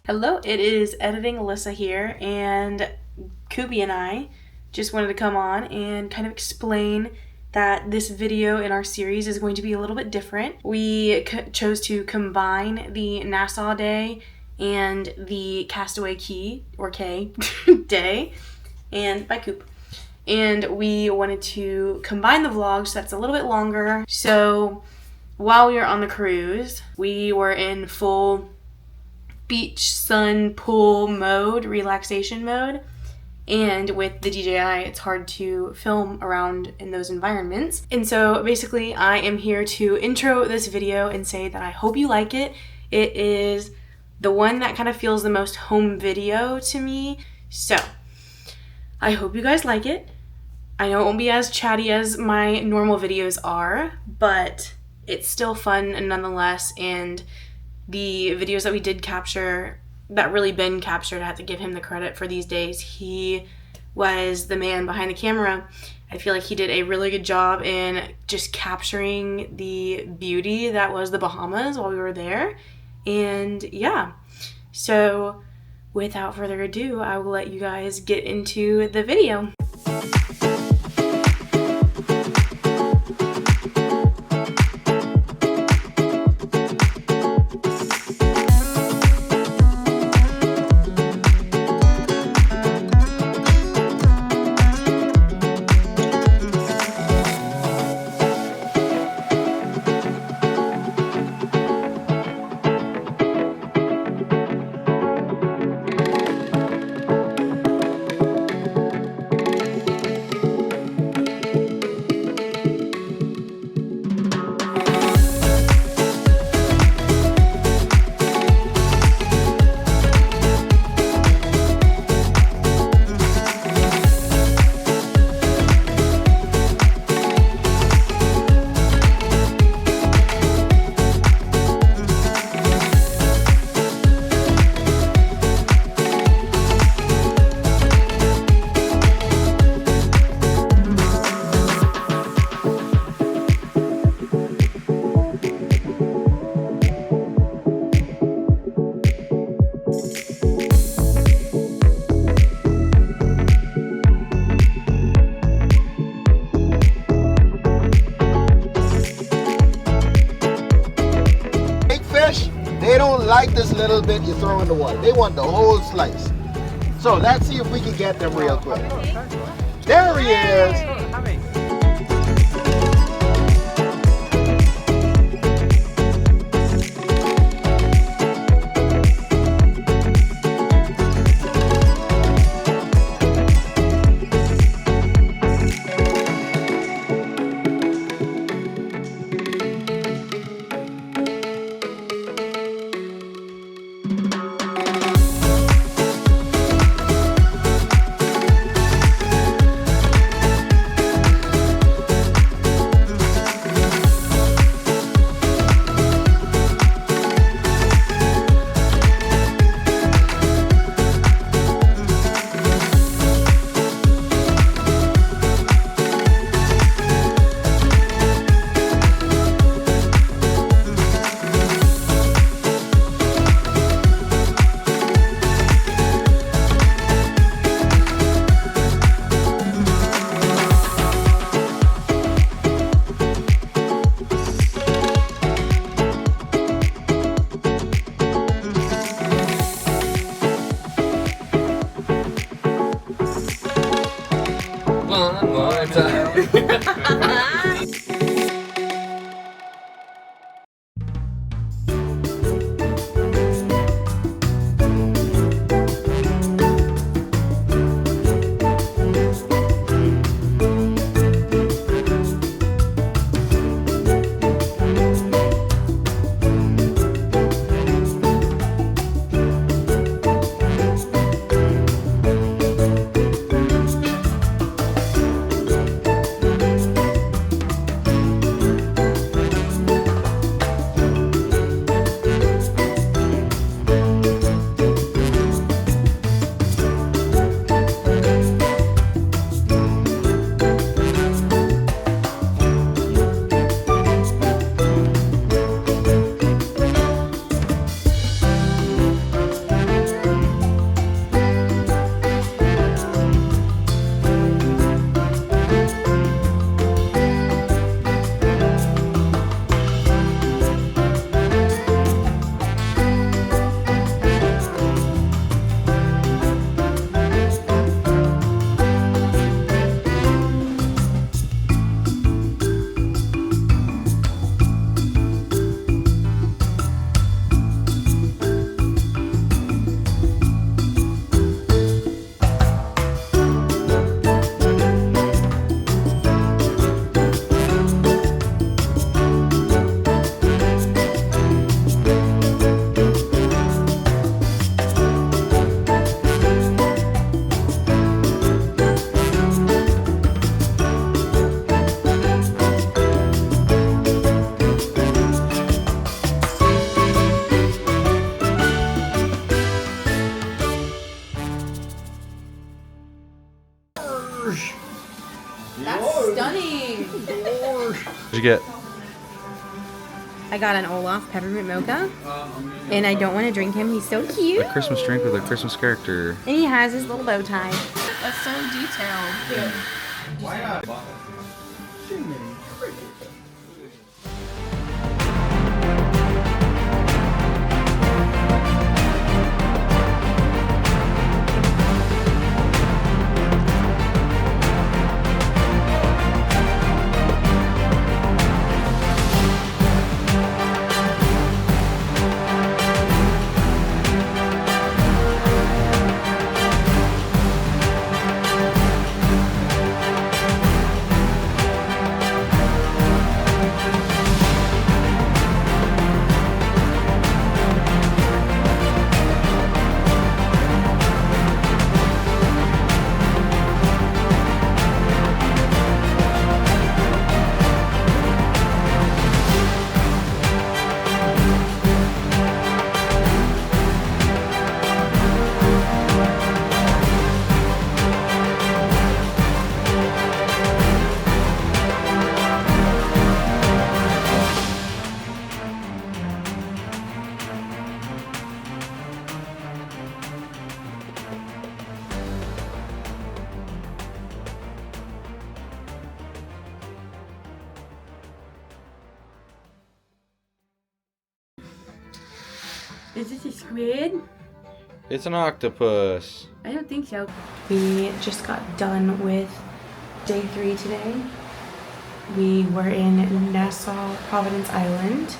Hello, it is Editing Alyssa here, and Kubi and I just wanted to come on and kind of explain that this video in our series is going to be a little bit different. We chose to combine the Nassau Day and the Castaway Cay, or Cay, day, and by Coop. And we wanted to combine the vlogs so that's a little bit longer. So while we were on the cruise, we were in full beach, sun, pool mode, relaxation mode. And with the DJI, it's hard to film around in those environments. And so basically I am here to intro this video and say that I hope you like it. It is the one that kind of feels the most home video to me. So I hope you guys like it. I know it won't be as chatty as my normal videos are, but it's still fun nonetheless. And the videos that we did capture, that really Ben captured, I have to give him the credit for these days. He was the man behind the camera. I feel like he did a really good job in just capturing the beauty that was the Bahamas while we were there. And yeah, so without further ado, I will let you guys get into the video. They don't like this little bit you throw in the water. They want the whole slice. So let's see if we can get them real quick. There he is. One more time. you get? I got an Olaf peppermint mocha, and I don't want to drink him. He's so cute. A Christmas drink with a Christmas character. And he has his little bow tie. That's so detailed. Why not? Is this a squid? It's an octopus. I don't think so. We just got done with day 3 today. We were in Nassau, Providence Island,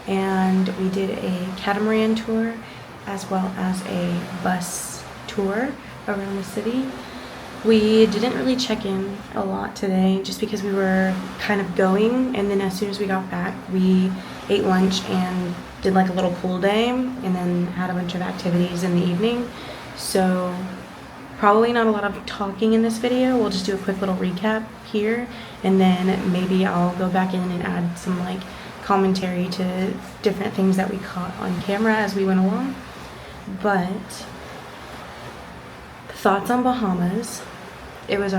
and we did a catamaran tour as well as a bus tour around the city. We didn't really check in a lot today just because we were kind of going, and then as soon as we got back we ate lunch and did like a little pool day and then had a bunch of activities in the evening. So probably not a lot of talking in this video. We'll just do a quick little recap here, and then maybe I'll go back in and add some like commentary to different things that we caught on camera as we went along. But thoughts on Bahamas. It was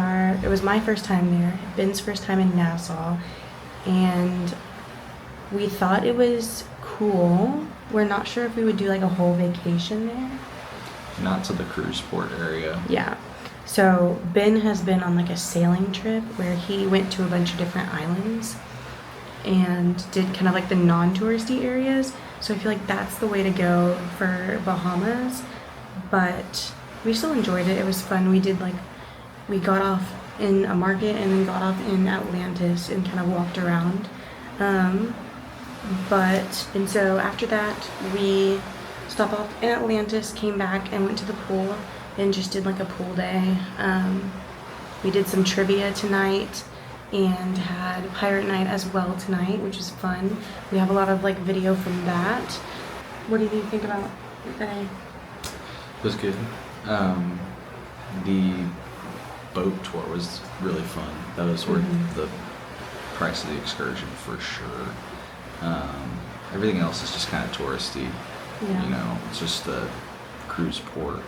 my first time there, Ben's first time in Nassau, and we thought it was cool. We're not sure if we would do like a whole vacation there. Not to the cruise port area. Yeah. So Ben has been on like a sailing trip where he went to a bunch of different islands and did kind of like the non-touristy areas. So I feel like that's the way to go for Bahamas. But we still enjoyed it. It was fun. We got off in a market and then got off in Atlantis and kind of walked around. And so after that, we stopped off in Atlantis, came back and went to the pool and just did like a pool day. We did some trivia tonight and had pirate night as well tonight, which was fun. We have a lot of like video from that. What do you think about today? It was good. The boat tour was really fun. That was worth the price of the excursion for sure. Everything else is just kind of touristy. Yeah. You know, it's just the cruise port.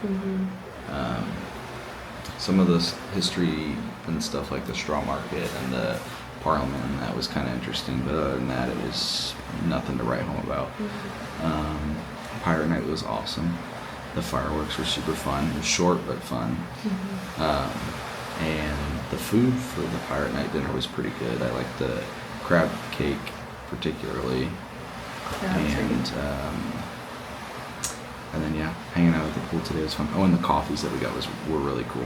Some of the history and stuff like the straw market and the parliament, and that was kind of interesting, but other than that, it was nothing to write home about. Pirate night was awesome. The fireworks were super fun. It was short but fun. And the food for the pirate night dinner was pretty good. I liked the crab cake particularly. And then yeah, hanging out at the pool today was fun. Oh, and the coffees that we got were really cool.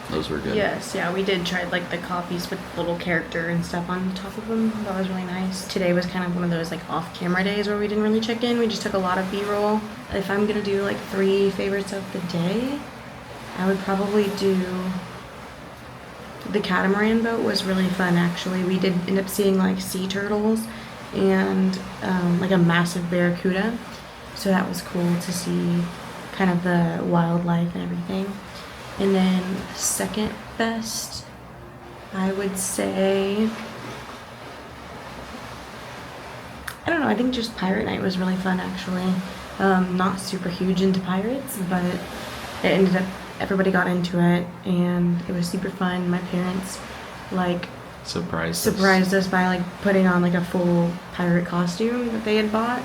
Those were good. Yes, yeah, we did try like the coffees with little character and stuff on top of them. That was really nice. Today was kind of one of those like off-camera days where we didn't really check in. We just took a lot of B-roll. If I'm gonna do like 3 favorites of the day, I would probably do the catamaran boat. Was really fun actually. We did end up seeing like sea turtles and like a massive barracuda. So that was cool to see kind of the wildlife and everything. And then second best, I would say, I don't know, I think just pirate night was really fun actually. Not super huge into pirates, but it ended up, everybody got into it and it was super fun. My parents like surprised us by like putting on like a full pirate costume that they had bought.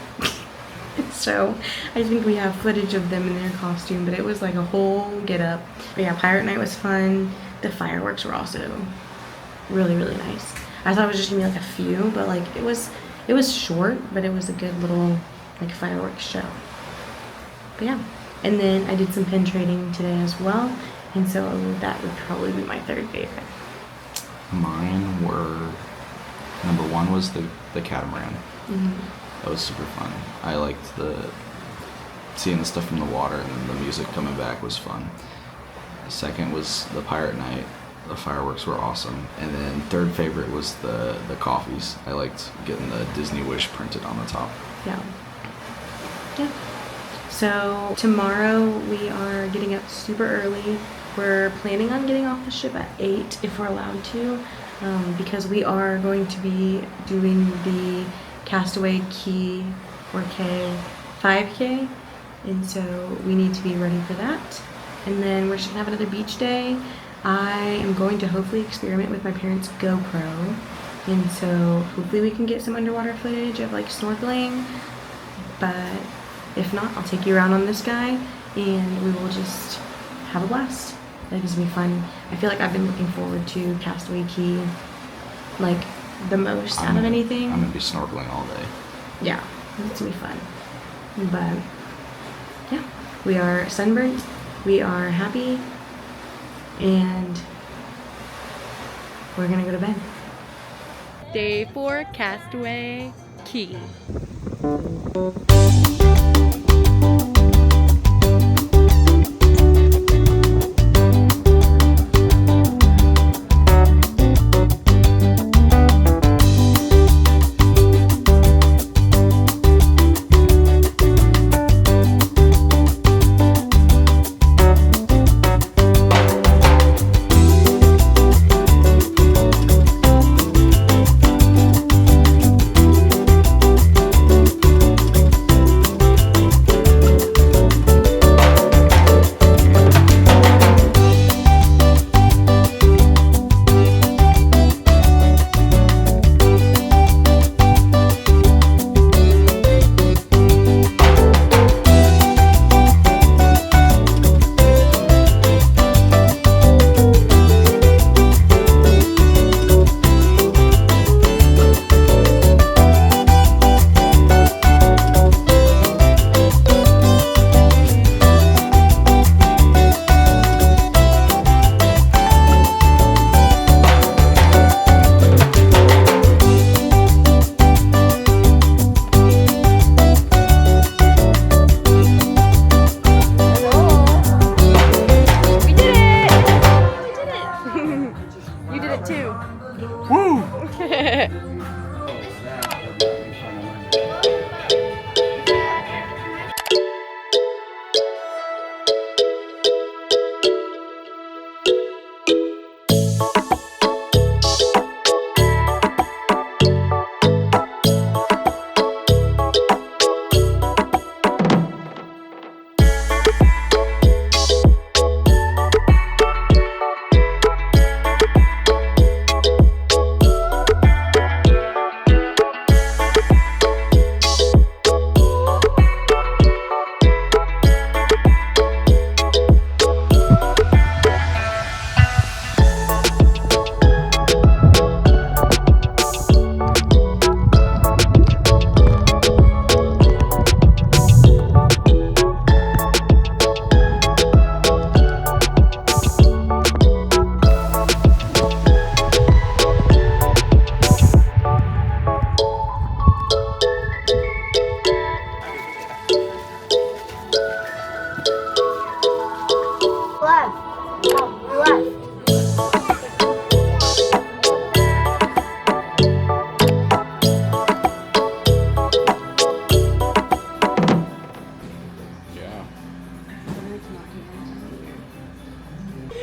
So I think we have footage of them in their costume, but it was like a whole get up. But yeah, pirate night was fun. The fireworks were also really, really nice. I thought it was just gonna be like a few, but like it was short, but it was a good little like fireworks show. But yeah, and then I did some pin trading today as well, and so that would probably be my third favorite. Mine were, number one was the catamaran. That was super fun. I liked seeing the stuff from the water, and then the music coming back was fun. The second was the pirate night. The fireworks were awesome. And then third favorite was the coffees. I liked getting the Disney Wish printed on the top. Yeah. So tomorrow we are getting up super early. We're planning on getting off the ship at 8 if we're allowed to, because we are going to be doing the Castaway Cay or Cay 5K, and so we need to be ready for that. And then we're just gonna have another beach day. I am going to hopefully experiment with my parents' GoPro, and so hopefully we can get some underwater footage of like snorkeling, but if not, I'll take you around on this guy and we will just have a blast. That is gonna be fun. I feel like I've been looking forward to Castaway Cay like the most out of anything. I'm gonna be snorkeling all day. Yeah, it's gonna be fun. But yeah, we are sunburnt, we are happy, and we're gonna go to bed. Day 4, Castaway Cay.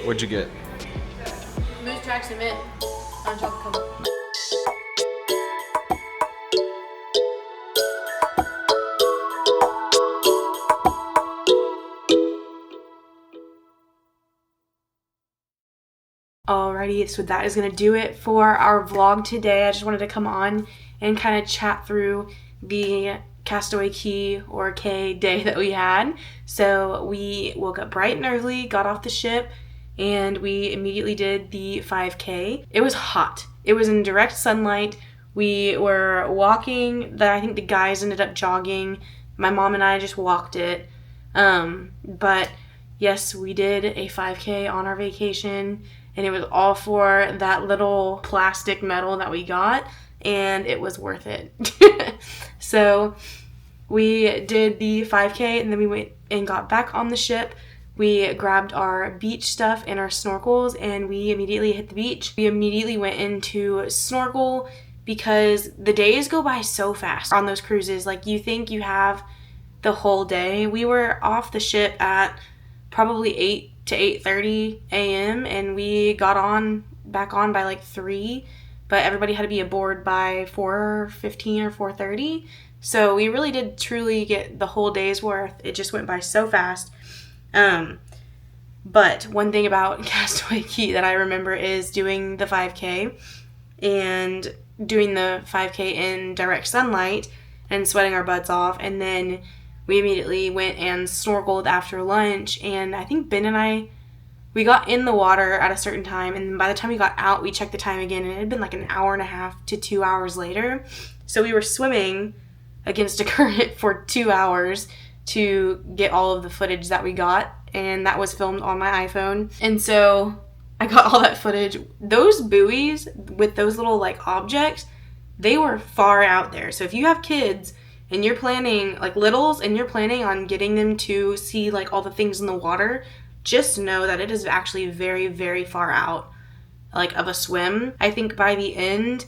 What'd you get? Moose track cement on chocolate cover. Alrighty, so that is gonna do it for our vlog today. I just wanted to come on and kind of chat through the Castaway Cay or Cay day that we had. So we woke up bright and early, got off the ship, and we immediately did the 5K. It was hot. It was in direct sunlight. We were walking. I think the guys ended up jogging. My mom and I just walked it. But yes, we did a 5K on our vacation, and it was all for that little plastic medal that we got, and it was worth it. So we did the 5K, and then we went and got back on the ship. We grabbed our beach stuff and our snorkels, and we immediately hit the beach. We immediately went into snorkel because the days go by so fast on those cruises. Like, you think you have the whole day. We were off the ship at probably 8 to 8:30 a.m. and we got back on by like 3, but everybody had to be aboard by 4:15 or 4:30. So we really did truly get the whole day's worth. It just went by so fast. But one thing about Castaway Cay that I remember is doing the 5K and doing the 5K in direct sunlight and sweating our butts off, and then we immediately went and snorkeled after lunch. And I think Ben and I, we got in the water at a certain time, and by the time we got out, we checked the time again, and it had been like an hour and a half to 2 hours later. So we were swimming against a current for 2 hours to get all of the footage that we got, and that was filmed on my iPhone. And so I got all that footage. Those buoys with those little like objects, they were far out there. So if you have kids and you're planning, like littles, and you're planning on getting them to see like all the things in the water, just know that it is actually very, very far out, like of a swim. I think by the end,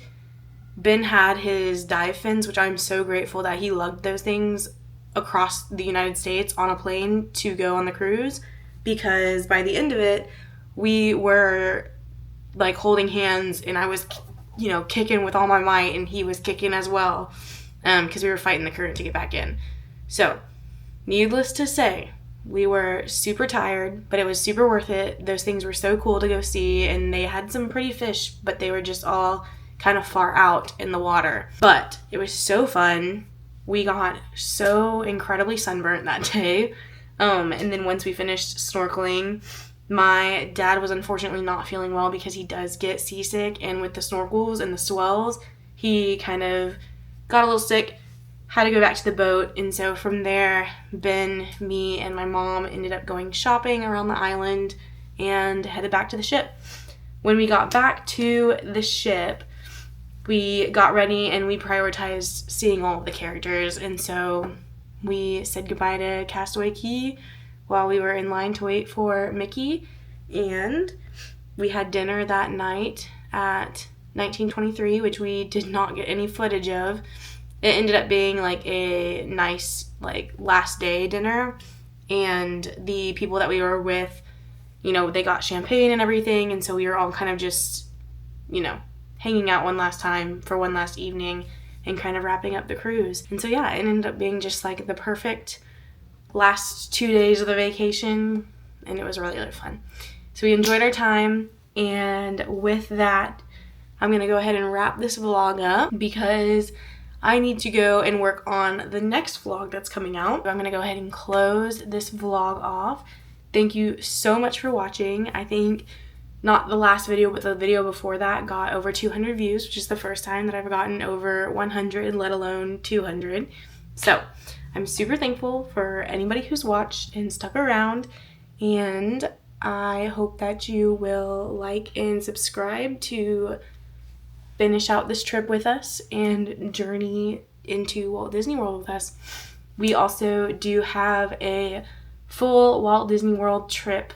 Ben had his dive fins, which I'm so grateful that he lugged those things across the United States on a plane to go on the cruise, because by the end of it, we were like holding hands, and I was, kicking with all my might, and he was kicking as well, because we were fighting the current to get back in. So, needless to say, we were super tired, but it was super worth it. Those things were so cool to go see, and they had some pretty fish, but they were just all kind of far out in the water. But it was so fun. We got so incredibly sunburnt that day. And then once we finished snorkeling, my dad was unfortunately not feeling well because he does get seasick, and with the snorkels and the swells, he kind of got a little sick, had to go back to the boat. And so from there, Ben, me, and my mom ended up going shopping around the island and headed back to the ship. When we got back to the ship, we got ready and we prioritized seeing all of the characters, and so we said goodbye to Castaway Cay while we were in line to wait for Mickey, and we had dinner that night at 1923, which we did not get any footage of. It ended up being like a nice like last day dinner, and the people that we were with, they got champagne and everything, and so we were all kind of just, hanging out one last time for one last evening and kind of wrapping up the cruise. And so yeah, it ended up being just like the perfect last 2 days of the vacation, and it was really, really fun. So we enjoyed our time, and with that, I'm gonna go ahead and wrap this vlog up because I need to go and work on the next vlog that's coming out. I'm gonna go ahead and close this vlog off. Thank you so much for watching. I think not the last video, but the video before that got over 200 views, which is the first time that I've gotten over 100, let alone 200. So I'm super thankful for anybody who's watched and stuck around, and I hope that you will like and subscribe to finish out this trip with us and journey into Walt Disney World with us. We also do have a full Walt Disney World trip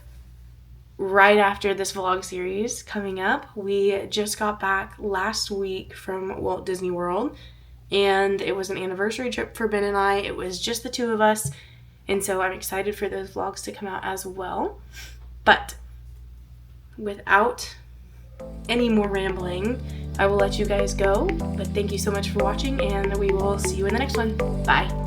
right after this vlog series coming up. We just got back last week from Walt Disney World, and it was an anniversary trip for Ben and I. It was just the two of us, and so I'm excited for those vlogs to come out as well. But without any more rambling, I will let you guys go. But thank you so much for watching, and we will see you in the next one. Bye.